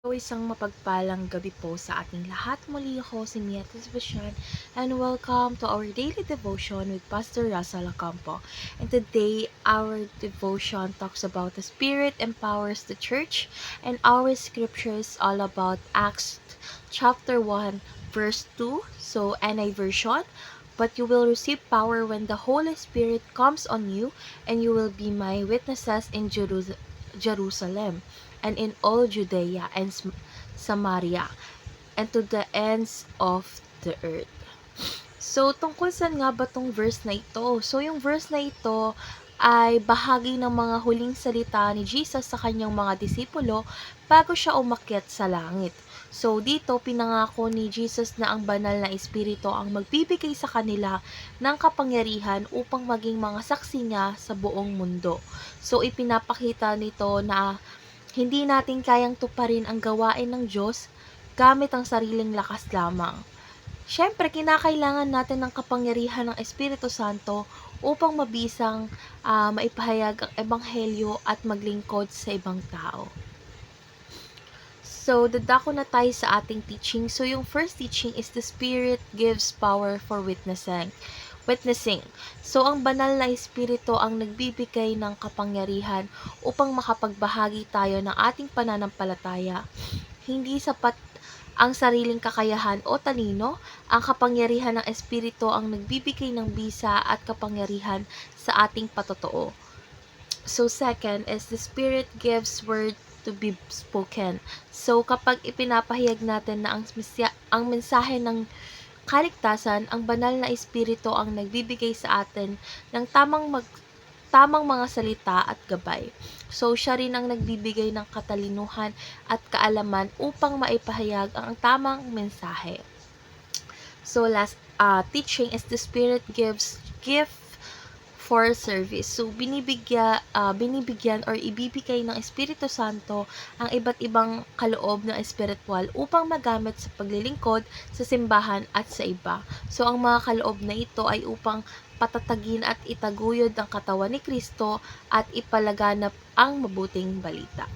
So, isang mapagpalang gabi po sa ating lahat. Muli ako si Mia Tisbasyan and welcome to our daily devotion with Pastor Russell Acampo. And today, our devotion talks about the Spirit empowers the church, and our scripture is all about Acts chapter 1 verse 2. So, NI version. But you will receive power when the Holy Spirit comes on you, and you will be my witnesses in Jerusalem and in all Judea and Samaria, and to the ends of the earth. So, tungkol saan nga ba tong verse na ito? So, yung verse na ito ay bahagi ng mga huling salita ni Jesus sa kanyang mga disipulo bago siya umakyat sa langit. So, dito pinangako ni Jesus na ang banal na espiritu ang magbibigay sa kanila ng kapangyarihan upang maging mga saksi niya sa buong mundo. So, ipinapakita nito na hindi natin kayang tuparin ang gawain ng Diyos gamit ang sariling lakas lamang. Siyempre, kinakailangan natin ng kapangyarihan ng Espiritu Santo upang mabisang maipahayag ang ebanghelyo at maglingkod sa ibang tao. So, dadako na tayo sa ating teaching. So, yung first teaching is the Spirit gives power for witnessing. So, ang banal na espiritu ang nagbibigay ng kapangyarihan upang makapagbahagi tayo ng ating pananampalataya. Hindi sapat ang sariling kakayahan o talino, ang kapangyarihan ng espiritu ang nagbibigay ng bisa at kapangyarihan sa ating patotoo. So, second is the Spirit gives word to be spoken. So, kapag ipinapahayag natin na ang mensahe ng kaligtasan, ang banal na espiritu ang nagbibigay sa atin ng tamang mga salita at gabay. So, siya rin ang nagbibigay ng katalinuhan at kaalaman upang maipahayag ang tamang mensahe. So, last teaching is the Spirit gives gift for service. So, binibigyan or ibibigay ng Espiritu Santo ang iba't ibang kaloob ng espiritual upang magamit sa paglilingkod, sa simbahan at sa iba. So, ang mga kaloob na ito ay upang patatagin at itaguyod ang katawan ni Kristo at ipalaganap ang mabuting balita.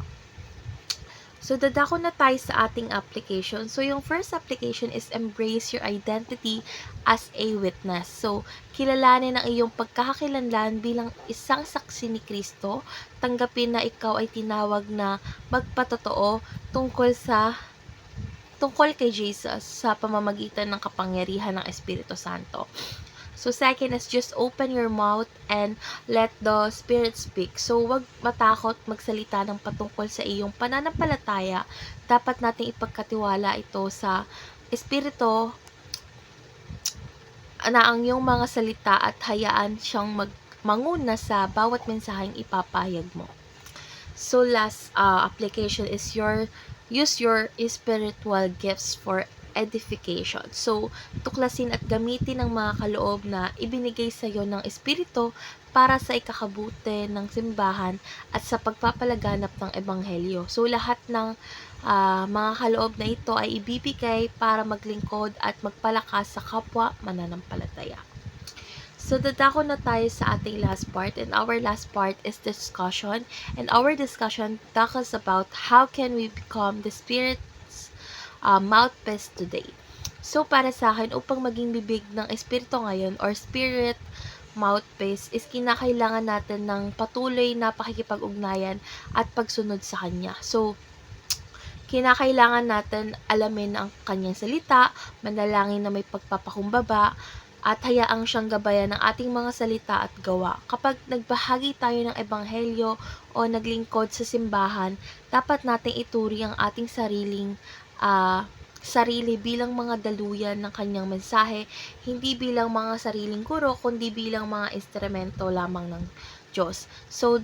So, dadako na tayo sa ating application. So, yung first application is embrace your identity as a witness. So, kilalanin ang iyong pagkakakilanlan bilang isang saksi ni Kristo. Tanggapin na ikaw ay tinawag na magpatotoo tungkol kay Jesus sa pamamagitan ng kapangyarihan ng Espiritu Santo. So, second is just open your mouth and let the Spirit speak. So, wag matakot magsalita ng patungkol sa iyong pananampalataya. Dapat nating ipagkatiwala ito sa Espiritu na ang iyong mga salita at hayaan siyang manguna sa bawat mensaheng ipapahayag mo. So, last application is use your spiritual gifts for edification. So, tuklasin at gamitin ang mga kaloob na ibinigay sa iyo ng Espiritu para sa ikakabuti ng simbahan at sa pagpapalaganap ng Ebanghelyo. So, lahat ng mga kaloob na ito ay ibibigay para maglingkod at magpalakas sa kapwa mananampalataya. So, dadako na tayo sa ating last part, and our last part is discussion. And our discussion tackles about how can we become the Spirit's mouthpiece today. So, para sa akin, upang maging bibig ng Espiritu ngayon or Spirit mouthpiece is kinakailangan natin ng patuloy na pakikipag-ugnayan at pagsunod sa Kanya. So, kinakailangan natin alamin ang Kanyang salita, manalangin na may pagpapakumbaba, at hayaang siyang gabayan ng ating mga salita at gawa. Kapag nagbahagi tayo ng ebanghelyo o naglingkod sa simbahan, dapat nating ituri ang ating sarili bilang mga daluyan ng kanyang mensahe, hindi bilang mga sariling guro, kundi bilang mga instrumento lamang ng Diyos. So,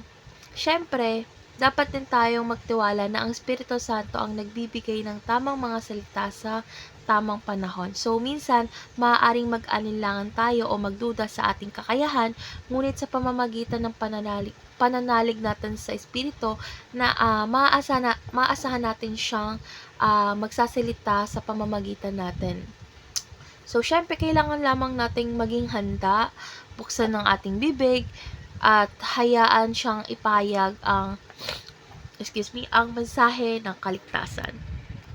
syempre, dapat din tayong magtiwala na ang Espiritu Santo ang nagbibigay ng tamang mga salita sa tamang panahon. So, minsan, maaaring mag-alinlangan tayo o magduda sa ating kakayahan, ngunit sa pamamagitan ng pananalig natin sa Espiritu na maaasahan natin siyang magsasalita sa pamamagitan natin. So, syempre, kailangan lamang nating maging handa, buksan ng ating bibig, at hayaan siyang ipahayag ang mensahe ng kaligtasan.